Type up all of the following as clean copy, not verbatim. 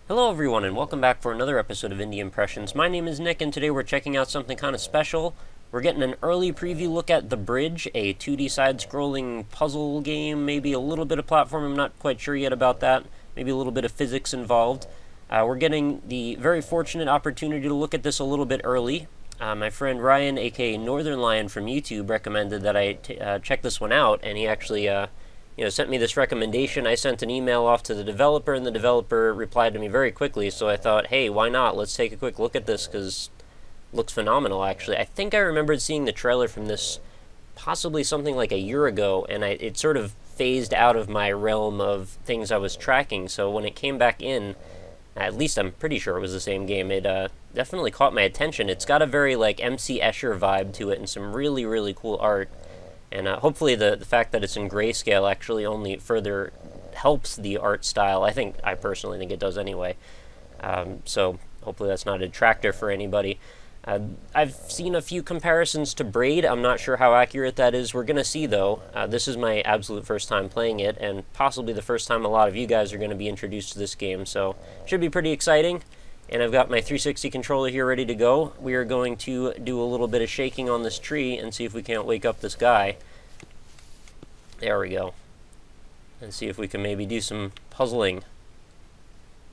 Hello everyone and welcome back for another episode of Indie Impressions. My name is Nick and today we're checking out something kind of special. We're getting an early preview look at The Bridge, a 2D side-scrolling puzzle game, maybe a little bit of platform, I'm not quite sure yet about that, maybe a little bit of physics involved. We're getting the very fortunate opportunity to look at this a little bit early. My friend Ryan, aka Northern Lion from YouTube, recommended that I check this one out, and he actually sent me this recommendation. I sent an email off to the developer, and the developer replied to me very quickly, so I thought, hey, why not? Let's take a quick look at this, because it looks phenomenal, actually. I think I remembered seeing the trailer from this possibly something like a year ago, and it sort of phased out of my realm of things I was tracking, so when it came back in, at least I'm pretty sure it was the same game, it definitely caught my attention. It's got a very, like, MC Escher vibe to it, and some really, really cool art. And hopefully the fact that it's in grayscale actually only further helps the art style. I personally think it does anyway. So hopefully that's not a detractor for anybody. I've seen a few comparisons to Braid. I'm not sure how accurate that is. We're going to see, though. This is my absolute first time playing it, and possibly the first time a lot of you guys are going to be introduced to this game. So it should be pretty exciting. And I've got my 360 controller here ready to go. We are going to do a little bit of shaking on this tree and see if we can't wake up this guy. There we go. And see if we can maybe do some puzzling.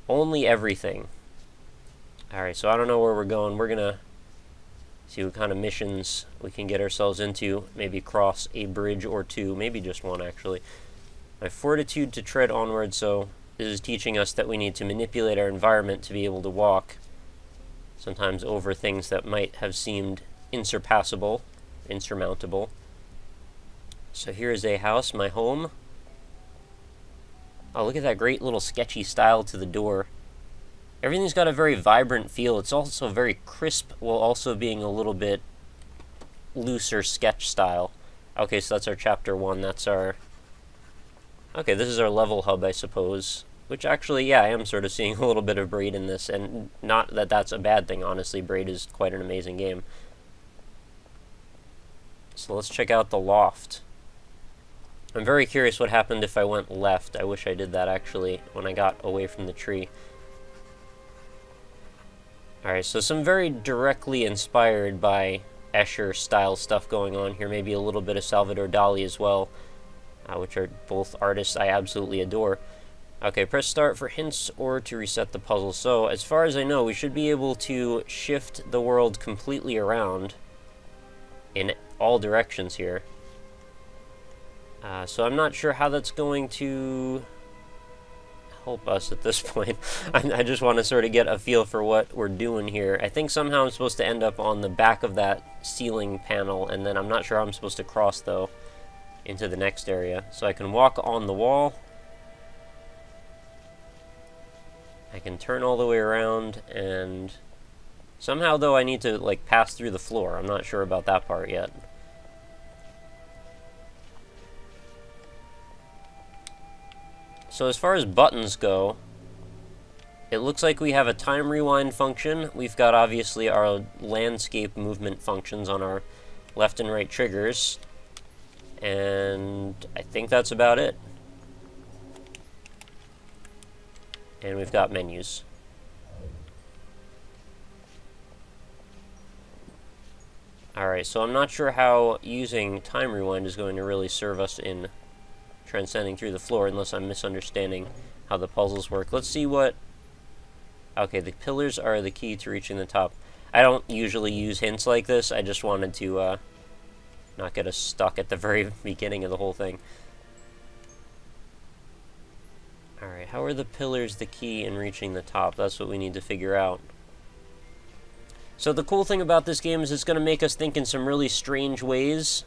Only everything. Alright, so I don't know where we're going. We're gonna see what kind of missions we can get ourselves into. Maybe cross a bridge or two. Maybe just one, actually. My fortitude to tread onward, so this is teaching us that we need to manipulate our environment to be able to walk, sometimes over things that might have seemed insurmountable. So here is a house, my home. Oh, look at that great little sketchy style to the door. Everything's got a very vibrant feel. It's also very crisp, while also being a little bit looser sketch style. Okay, so that's our chapter 1. That's our... Okay, this is our level hub, I suppose. Which actually, yeah, I am sort of seeing a little bit of Braid in this, and not that that's a bad thing, honestly. Braid is quite an amazing game. So let's check out the loft. I'm very curious what happened if I went left. I wish I did that, actually, when I got away from the tree. Alright, so some very directly inspired by Escher style stuff going on here. Maybe a little bit of Salvador Dali as well, which are both artists I absolutely adore. Okay, press start for hints or to reset the puzzle. So, as far as I know, we should be able to shift the world completely around in all directions here. So I'm not sure how that's going to help us at this point. I just want to sort of get a feel for what we're doing here. I think somehow I'm supposed to end up on the back of that ceiling panel, and then I'm not sure how I'm supposed to cross, though, into the next area. So I can walk on the wall. I can turn all the way around, and somehow, though, I need to, like, pass through the floor. I'm not sure about that part yet. So as far as buttons go, it looks like we have a time rewind function. We've got, obviously, our landscape movement functions on our left and right triggers. And I think that's about it. And we've got menus. Alright, so I'm not sure how using time rewind is going to really serve us in transcending through the floor, unless I'm misunderstanding how the puzzles work. Let's see what... Okay, the pillars are the key to reaching the top. I don't usually use hints like this. I just wanted to not get us stuck at the very beginning of the whole thing. Alright, how are the pillars the key in reaching the top? That's what we need to figure out. So the cool thing about this game is it's going to make us think in some really strange ways.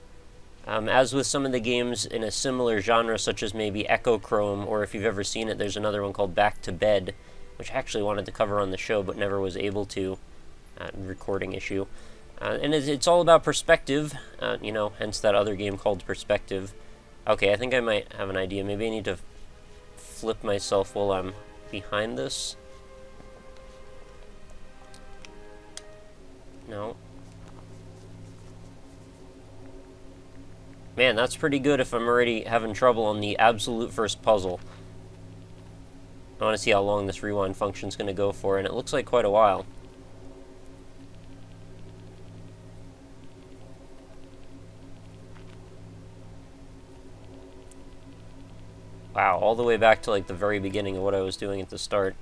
As with some of the games in a similar genre, such as maybe Echochrome, or if you've ever seen it, there's another one called Back to Bed, which I actually wanted to cover on the show, but never was able to. Recording issue. And it's all about perspective, hence that other game called Perspective. Okay, I think I might have an idea. Maybe I need to flip myself while I'm behind this. No. Man, that's pretty good if I'm already having trouble on the absolute first puzzle. I want to see how long this rewind function is going to go for, and it looks like quite a while. Wow, all the way back to like the very beginning of what I was doing at the start.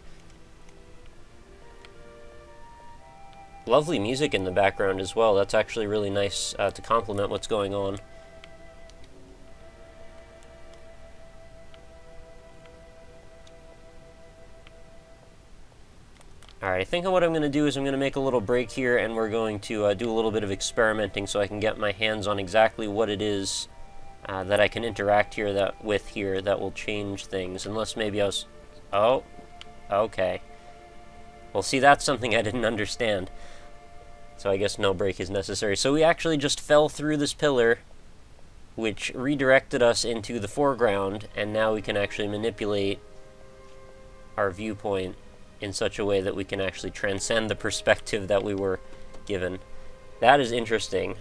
Lovely music in the background as well. That's actually really nice to complement what's going on. Alright, I think what I'm going to do is I'm going to make a little break here, and we're going to do a little bit of experimenting so I can get my hands on exactly what it is that I can interact with here that will change things. Unless maybe I was... Oh, okay. Well, see, that's something I didn't understand. So I guess no break is necessary. So we actually just fell through this pillar, which redirected us into the foreground, and now we can actually manipulate our viewpoint in such a way that we can actually transcend the perspective that we were given. That is interesting.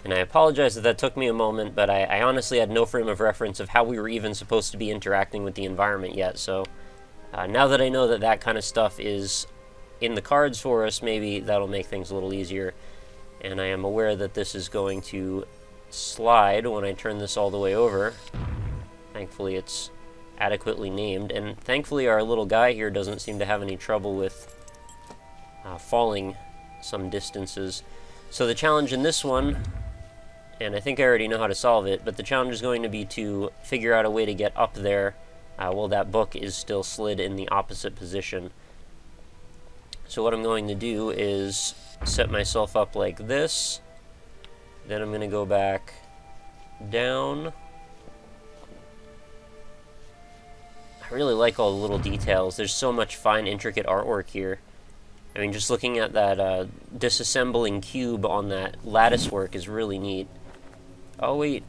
And I apologize that took me a moment, but I honestly had no frame of reference of how we were even supposed to be interacting with the environment yet. So now that I know that that kind of stuff is in the cards for us, maybe that'll make things a little easier. And I am aware that this is going to slide when I turn this all the way over. Thankfully it's adequately named, and thankfully our little guy here doesn't seem to have any trouble with falling some distances. So the challenge in this one, and I think I already know how to solve it, but the challenge is going to be to figure out a way to get up there while that book is still slid in the opposite position. So what I'm going to do is set myself up like this, then I'm going to go back down. I really like all the little details. There's so much fine, intricate artwork here. I mean, just looking at that disassembling cube on that lattice work is really neat. Oh, wait.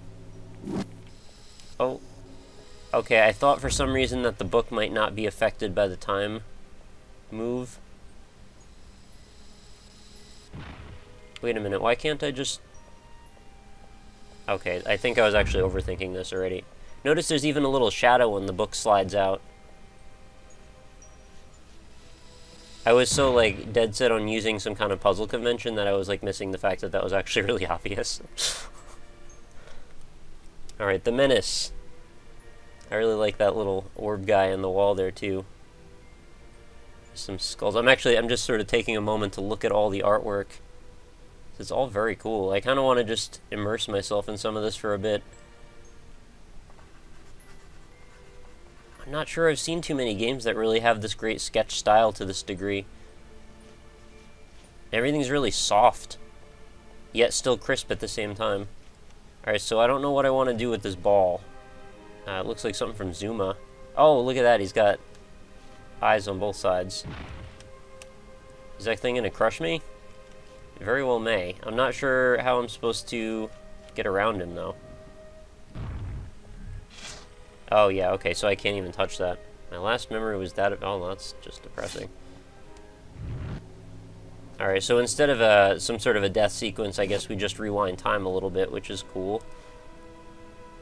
Oh. Okay, I thought for some reason that the book might not be affected by the time move. Wait a minute, why can't I just... Okay, I think I was actually overthinking this already. Notice there's even a little shadow when the book slides out. I was so, like, dead set on using some kind of puzzle convention that I was, like, missing the fact that that was actually really obvious. Alright, the Menace. I really like that little orb guy on the wall there, too. Some skulls. I'm just sort of taking a moment to look at all the artwork. It's all very cool. I kind of want to just immerse myself in some of this for a bit. I'm not sure I've seen too many games that really have this great sketch style to this degree. Everything's really soft, yet still crisp at the same time. Alright, so I don't know what I want to do with this ball. It looks like something from Zuma. Oh, look at that, he's got eyes on both sides. Is that thing gonna crush me? It very well may. I'm not sure how I'm supposed to get around him, though. Oh, yeah, okay, so I can't even touch that. My last memory was that... Oh, that's just depressing. Alright, so instead of some sort of a death sequence, I guess we just rewind time a little bit, which is cool.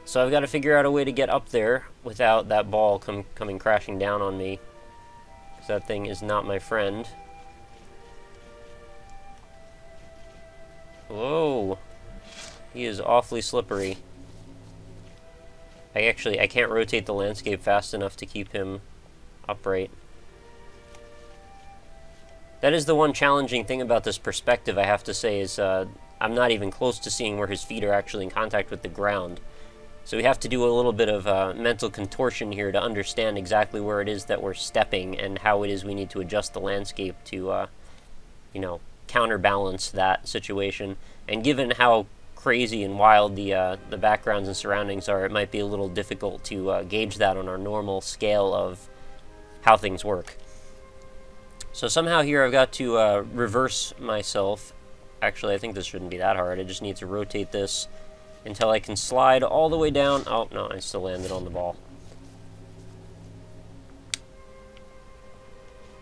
So I've got to figure out a way to get up there without that ball coming crashing down on me. Because that thing is not my friend. Whoa! He is awfully slippery. I can't rotate the landscape fast enough to keep him upright. That is the one challenging thing about this perspective, I have to say, is I'm not even close to seeing where his feet are actually in contact with the ground. So we have to do a little bit of mental contortion here to understand exactly where it is that we're stepping and how it is we need to adjust the landscape to, you know, counterbalance that situation. And given how crazy and wild the backgrounds and surroundings are, it might be a little difficult to gauge that on our normal scale of how things work. So somehow here I've got to reverse myself. Actually, I think this shouldn't be that hard. I just need to rotate this until I can slide all the way down. Oh, no, I still landed on the ball.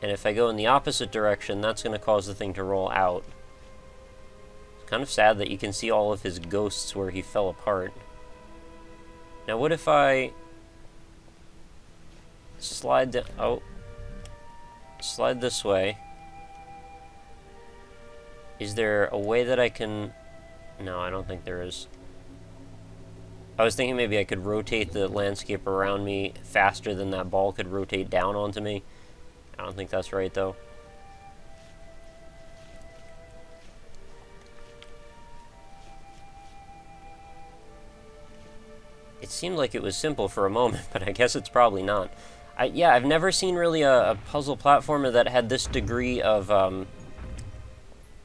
And if I go in the opposite direction, that's going to cause the thing to roll out. Kind of sad that you can see all of his ghosts where he fell apart. Now what if I... slide oh. Slide this way. Is there a way that I can... No, I don't think there is. I was thinking maybe I could rotate the landscape around me faster than that ball could rotate down onto me. I don't think that's right, though. It seemed like it was simple for a moment, but I guess it's probably not. Yeah, I've never seen really a puzzle platformer that had this degree of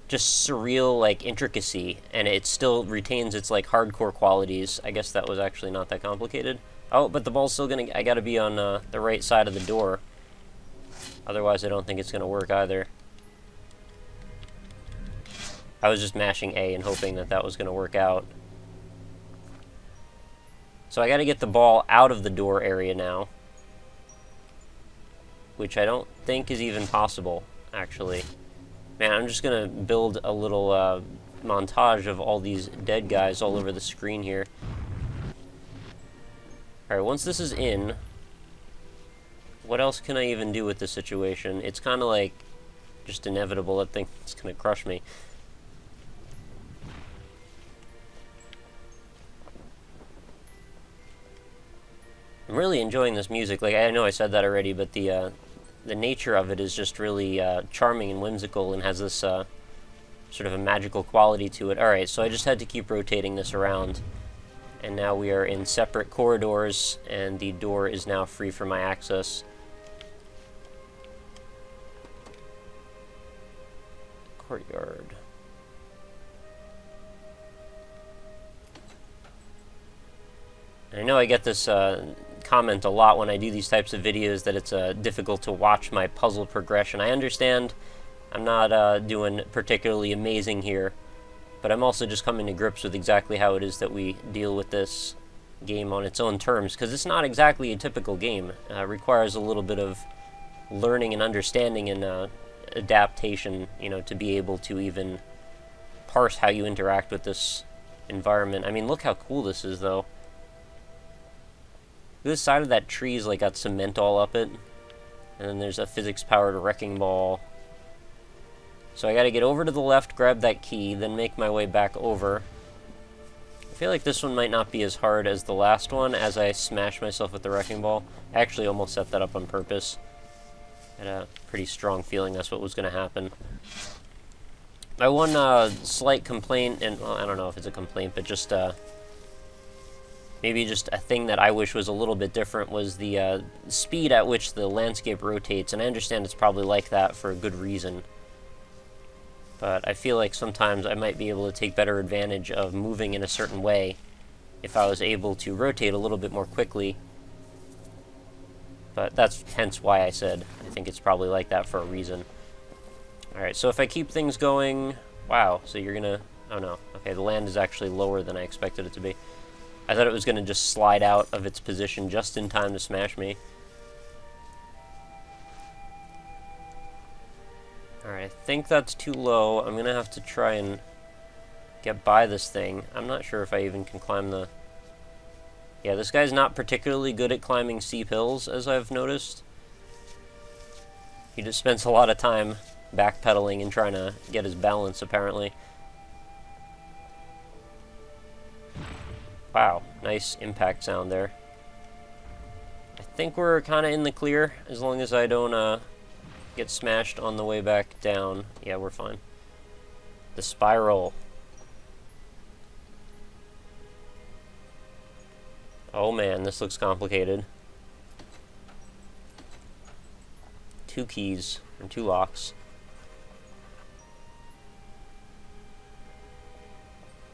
just surreal, like, intricacy, and it still retains its, like, hardcore qualities. I guess that was actually not that complicated. Oh, but the ball's still gonna... I gotta be on the right side of the door. Otherwise, I don't think it's gonna work either. I was just mashing A and hoping that that was gonna work out. So I gotta get the ball out of the door area now, which I don't think is even possible, actually. Man, I'm just gonna build a little montage of all these dead guys all over the screen here. Alright, once this is in, what else can I even do with this situation? It's kind of like just inevitable that thing's gonna crush me. I'm really enjoying this music. Like, I know I said that already, but the nature of it is just really charming and whimsical and has this sort of a magical quality to it. Alright, so I just had to keep rotating this around. And now we are in separate corridors, and the door is now free for my access. Courtyard. And I know I get this comment a lot when I do these types of videos that it's difficult to watch my puzzle progression. I understand I'm not doing particularly amazing here, but I'm also just coming to grips with exactly how it is that we deal with this game on its own terms, because it's not exactly a typical game. It requires a little bit of learning and understanding and adaptation, you know, to be able to even parse how you interact with this environment. I mean, look how cool this is, though. This side of that tree's like got cement all up it, and then there's a physics-powered wrecking ball. So I gotta get over to the left, grab that key, then make my way back over. I feel like this one might not be as hard as the last one as I smash myself with the wrecking ball. I actually almost set that up on purpose. I had a pretty strong feeling that's what was gonna happen. My one slight complaint, and well, I don't know if it's a complaint, but just maybe just a thing that I wish was a little bit different was the speed at which the landscape rotates, and I understand it's probably like that for a good reason. But I feel like sometimes I might be able to take better advantage of moving in a certain way if I was able to rotate a little bit more quickly. But that's hence why I said I think it's probably like that for a reason. Alright, so if I keep things going... Wow, so you're gonna... Oh no. Okay, the land is actually lower than I expected it to be. I thought it was going to just slide out of its position just in time to smash me. Alright, I think that's too low. I'm going to have to try and get by this thing. I'm not sure if I even can climb the... Yeah, this guy's not particularly good at climbing steep hills, as I've noticed. He just spends a lot of time backpedaling and trying to get his balance, apparently. Wow, nice impact sound there. I think we're kind of in the clear, as long as I don't get smashed on the way back down. Yeah, we're fine. The spiral. Oh man, this looks complicated. 2 keys, and 2 locks.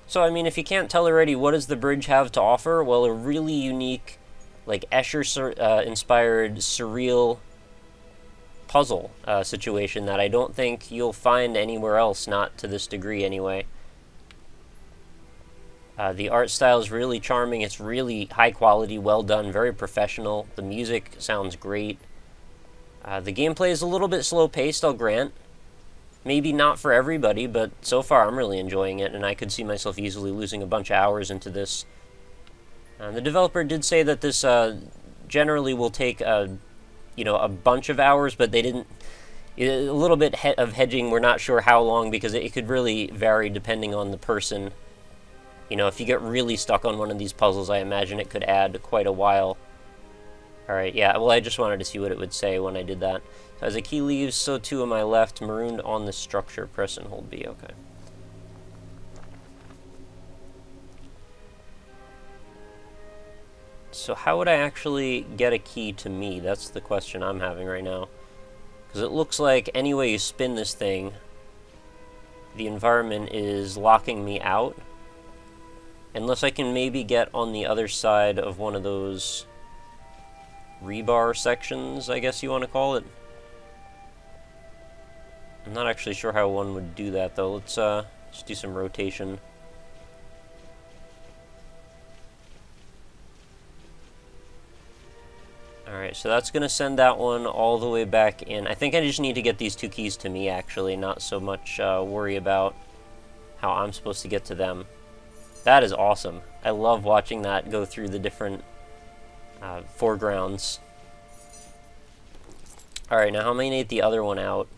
So, I mean, if you can't tell already, what does the bridge have to offer? Well, a really unique, like, Escher-inspired, surreal puzzle situation that I don't think you'll find anywhere else, not to this degree anyway. The art style is really charming. It's really high quality, well done, very professional. The music sounds great. The gameplay is a little bit slow-paced, I'll grant. Maybe not for everybody, but so far I'm really enjoying it, and I could see myself easily losing a bunch of hours into this. The developer did say that this generally will take you know, a bunch of hours, but they didn't. A little bit of hedging, we're not sure how long, because it could really vary depending on the person. You know, if you get really stuck on one of these puzzles, I imagine it could add quite a while. Alright, yeah, well, I just wanted to see what it would say when I did that. So as a key leaves, so too am I left, marooned on the structure. Press and hold B, okay. So how would I actually get a key to me? That's the question I'm having right now. Because it looks like any way you spin this thing, the environment is locking me out. Unless I can maybe get on the other side of one of those rebar sections, I guess you want to call it. I'm not actually sure how one would do that, though. Let's just do some rotation. Alright, so that's going to send that one all the way back in. I think I just need to get these two keys to me, actually, not so much worry about how I'm supposed to get to them. That is awesome. I love watching that go through the different foregrounds. Alright, now how am I going to get the other one out?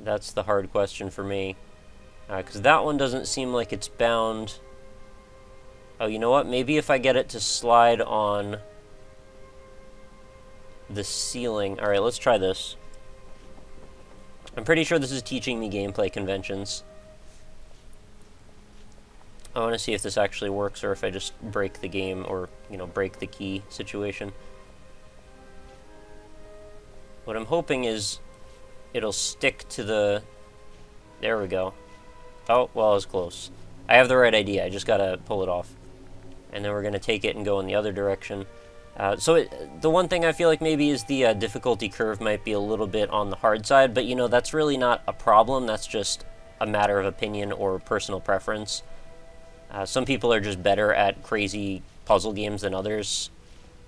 That's the hard question for me. Because that one doesn't seem like it's bound. Oh, you know what? Maybe if I get it to slide on the ceiling. Alright, let's try this. I'm pretty sure this is teaching me gameplay conventions. I want to see if this actually works or if I just break the game or, you know, break the key situation. What I'm hoping is it'll stick to the... There we go. Oh, well, I was close. I have the right idea. I just gotta pull it off. And then we're gonna take it and go in the other direction. The one thing I feel like maybe is the difficulty curve might be a little bit on the hard side, but, you know, that's really not a problem. That's just a matter of opinion or personal preference. Some people are just better at crazy puzzle games than others,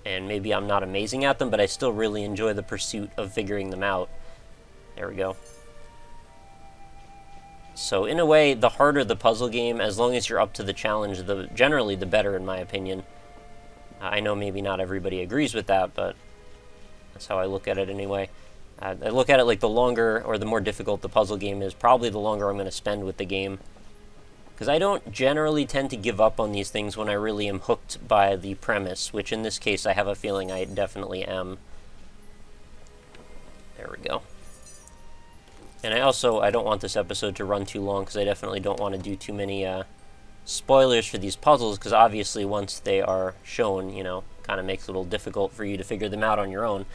and maybe I'm not amazing at them, but I still really enjoy the pursuit of figuring them out. There we go. So, in a way, the harder the puzzle game, as long as you're up to the challenge, generally the better, in my opinion. I know maybe not everybody agrees with that, but that's how I look at it anyway. I look at it like the longer or the more difficult the puzzle game is, probably the longer I'm going to spend with the game. Because I don't generally tend to give up on these things when I really am hooked by the premise, which in this case I have a feeling I definitely am. There we go. And I don't want this episode to run too long, because I definitely don't want to do too many spoilers for these puzzles, because obviously once they are shown, you know, kind of makes it a little difficult for you to figure them out on your own.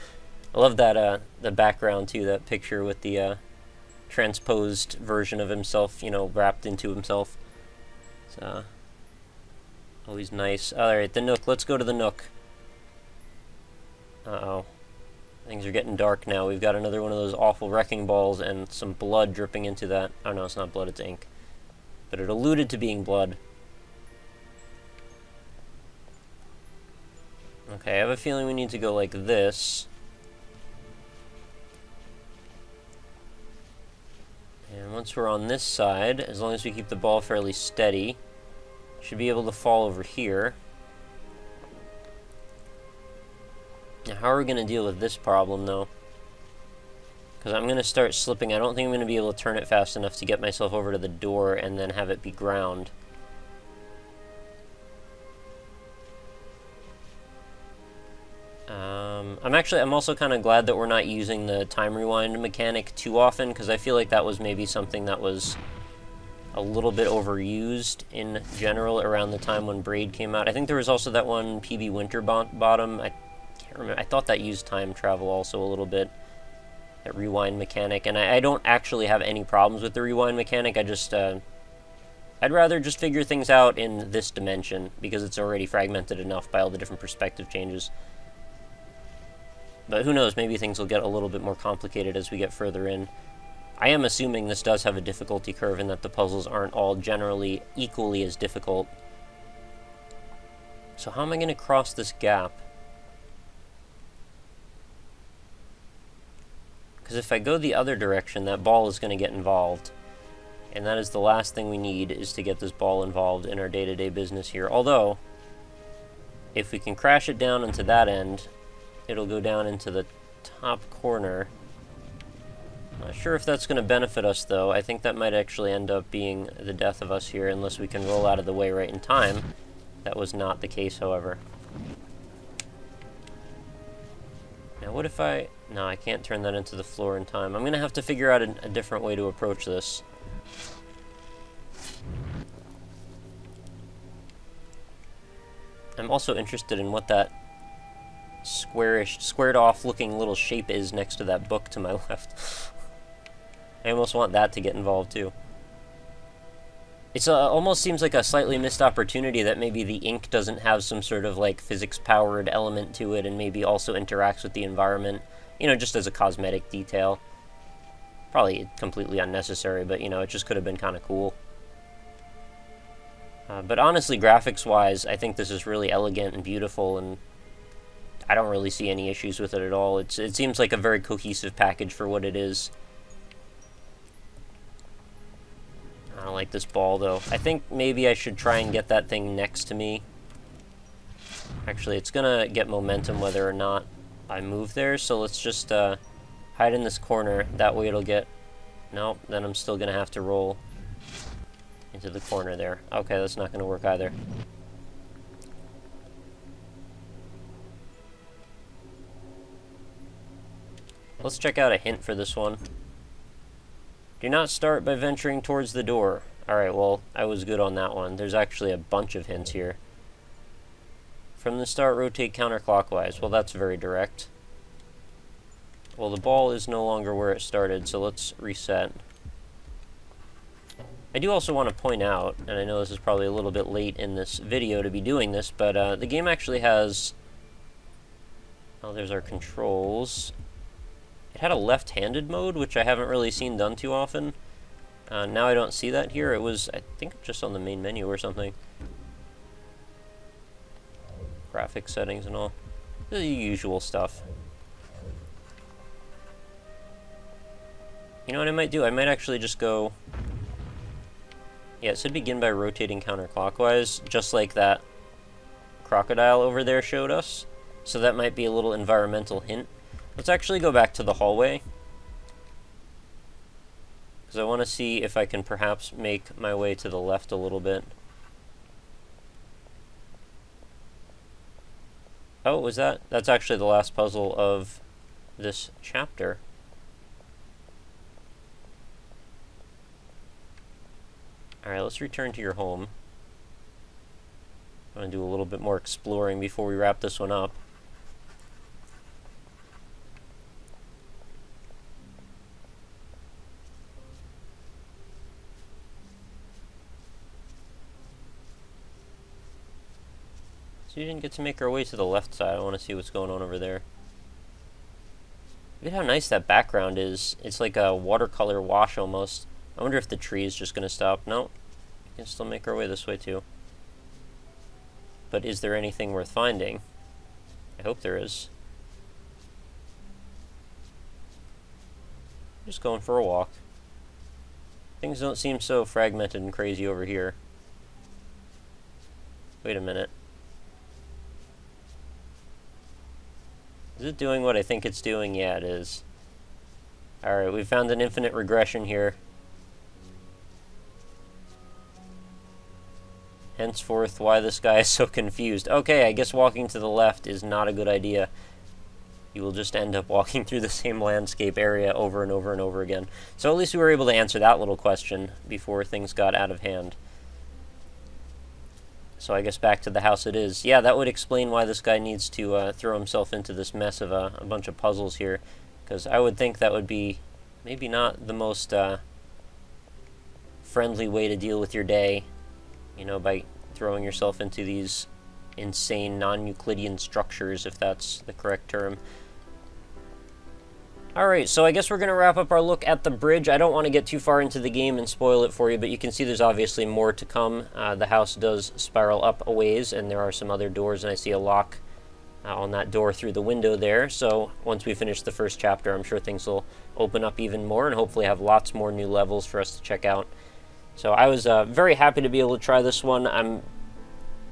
I love that, the background too, that picture with the transposed version of himself, you know, wrapped into himself. It's always nice. Alright, the Nook. Let's go to the Nook. Uh-oh. Things are getting dark now. We've got another one of those awful wrecking balls and some blood dripping into that. Oh no, it's not blood, it's ink. But it alluded to being blood. Okay, I have a feeling we need to go like this. And once we're on this side, as long as we keep the ball fairly steady, should be able to fall over here. Now, how are we going to deal with this problem, though? Because I'm going to start slipping. I don't think I'm going to be able to turn it fast enough to get myself over to the door and then have it be ground. I'm also kind of glad that we're not using the time rewind mechanic too often, because I feel like that was maybe something that was a little bit overused in general around the time when Braid came out. I think there was also that one PB Winterbottom. I can't remember. I thought that used time travel also a little bit. That rewind mechanic, and I don't actually have any problems with the rewind mechanic. I just I'd rather just figure things out in this dimension, because it's already fragmented enough by all the different perspective changes. But who knows, maybe things will get a little bit more complicated as we get further in. I am assuming this does have a difficulty curve and that the puzzles aren't all generally equally as difficult. So how am I going to cross this gap? Because if I go the other direction, that ball is going to get involved. And that is the last thing we need, is to get this ball involved in our day-to-day business here. Although, if we can crash it down into that end, it'll go down into the top corner. Not sure if that's going to benefit us, though. I think that might actually end up being the death of us here, unless we can roll out of the way right in time. That was not the case, however. Now, what if I... No, I can't turn that into the floor in time. I'm going to have to figure out a different way to approach this. I'm also interested in what that squared off looking little shape is next to that book to my left. I almost want that to get involved too. It almost seems like a slightly missed opportunity that maybe the ink doesn't have some sort of like physics-powered element to it, and maybe also interacts with the environment, you know, just as a cosmetic detail. Probably completely unnecessary, but you know, it just could have been kind of cool. But honestly, graphics-wise, I think this is really elegant and beautiful, and I don't really see any issues with it at all. It seems like a very cohesive package for what it is. I don't like this ball, though. I think maybe I should try and get that thing next to me. Actually, it's gonna get momentum whether or not I move there, so let's just hide in this corner. That way it'll get... Nope, then I'm still gonna have to roll into the corner there. Okay, that's not gonna work either. Let's check out a hint for this one. Do not start by venturing towards the door. Alright, well, I was good on that one. There's actually a bunch of hints here. From the start, rotate counterclockwise. Well, that's very direct. Well, the ball is no longer where it started, so let's reset. I do also want to point out, and I know this is probably a little bit late in this video to be doing this, but the game actually has... Oh, there's our controls. It had a left-handed mode, which I haven't really seen done too often. Now I don't see that here. It was, I think, just on the main menu or something. Graphics settings and all. The usual stuff. You know what I might do? I might actually just go... Yeah, it should begin by rotating counterclockwise, just like that crocodile over there showed us. So that might be a little environmental hint. Let's actually go back to the hallway, because I want to see if I can perhaps make my way to the left a little bit. Oh, was that? That's actually the last puzzle of this chapter. Alright, let's return to your home. I'm going to do a little bit more exploring before we wrap this one up. So we didn't get to make our way to the left side. I want to see what's going on over there. Look at how nice that background is. It's like a watercolor wash almost. I wonder if the tree is just going to stop. No, we can still make our way this way too. But is there anything worth finding? I hope there is. Just going for a walk. Things don't seem so fragmented and crazy over here. Wait a minute. Is it doing what I think it's doing? Yeah, it is. Alright, we found an infinite regression here. Henceforth, why this guy is so confused. Okay, I guess walking to the left is not a good idea. You will just end up walking through the same landscape area over and over and over again. So at least we were able to answer that little question before things got out of hand. So I guess back to the house it is. Yeah, that would explain why this guy needs to throw himself into this mess of a bunch of puzzles here. Because I would think that would be maybe not the most friendly way to deal with your day. You know, by throwing yourself into these insane non-Euclidean structures, if that's the correct term. Alright, so I guess we're going to wrap up our look at the bridge. I don't want to get too far into the game and spoil it for you, but you can see there's obviously more to come. The house does spiral up a ways, and there are some other doors, and I see a lock on that door through the window there. So once we finish the first chapter, I'm sure things will open up even more, and hopefully have lots more new levels for us to check out. So I was very happy to be able to try this one. I'm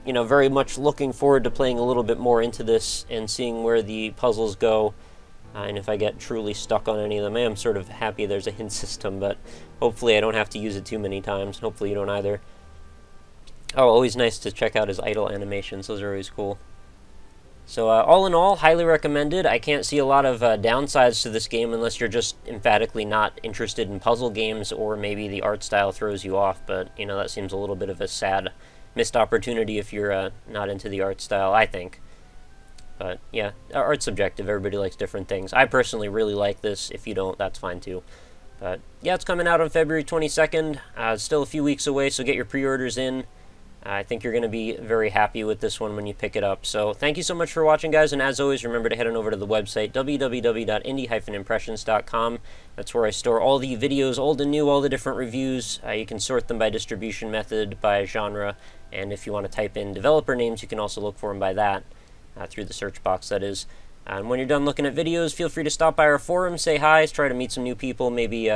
you know, very much looking forward to playing a little bit more into this and seeing where the puzzles go. And if I get truly stuck on any of them, I am sort of happy there's a hint system, but hopefully I don't have to use it too many times. Hopefully you don't either. Oh, always nice to check out his idle animations. Those are always cool. So all in all, highly recommended. I can't see a lot of downsides to this game unless you're just emphatically not interested in puzzle games, or maybe the art style throws you off, but, you know, that seems a little bit of a sad missed opportunity if you're not into the art style, I think. But, yeah, art's subjective. Everybody likes different things. I personally really like this. If you don't, that's fine too. But, yeah, it's coming out on February 22nd. It's still a few weeks away, so get your pre-orders in. I think you're going to be very happy with this one when you pick it up. So thank you so much for watching, guys, and as always, remember to head on over to the website, www.indie-impressions.com. That's where I store all the videos, old and new, all the different reviews. You can sort them by distribution method, by genre, and if you want to type in developer names, you can also look for them by that, through the search box, that is. And when you're done looking at videos, feel free to stop by our forum, say hi, try to meet some new people, maybe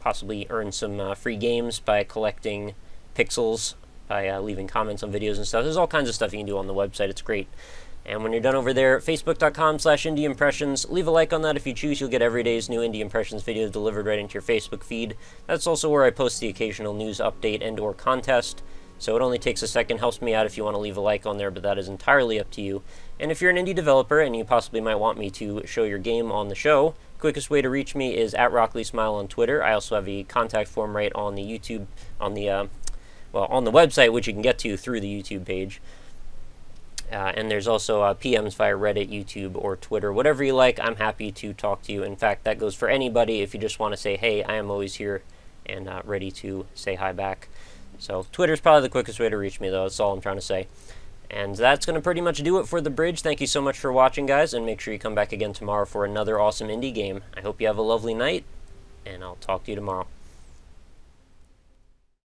possibly earn some free games by collecting pixels, by leaving comments on videos and stuff. There's all kinds of stuff you can do on the website. It's great. And when you're done over there, facebook.com/indieimpressions. Leave a like on that if you choose. You'll get every day's new Indie Impressions videos delivered right into your Facebook feed. That's also where I post the occasional news update and or contest. So it only takes a second, helps me out if you want to leave a like on there, but that is entirely up to you. And if you're an indie developer and you possibly might want me to show your game on the show, quickest way to reach me is at RockLeeSmile on Twitter. I also have a contact form right on the YouTube, on the website, which you can get to through the YouTube page. And there's also PMs via Reddit, YouTube, or Twitter. Whatever you like, I'm happy to talk to you. In fact, that goes for anybody. If you just want to say, hey, I am always here and ready to say hi back. So Twitter's probably the quickest way to reach me, though. That's all I'm trying to say. And that's going to pretty much do it for The Bridge. Thank you so much for watching, guys, and make sure you come back again tomorrow for another awesome indie game. I hope you have a lovely night, and I'll talk to you tomorrow.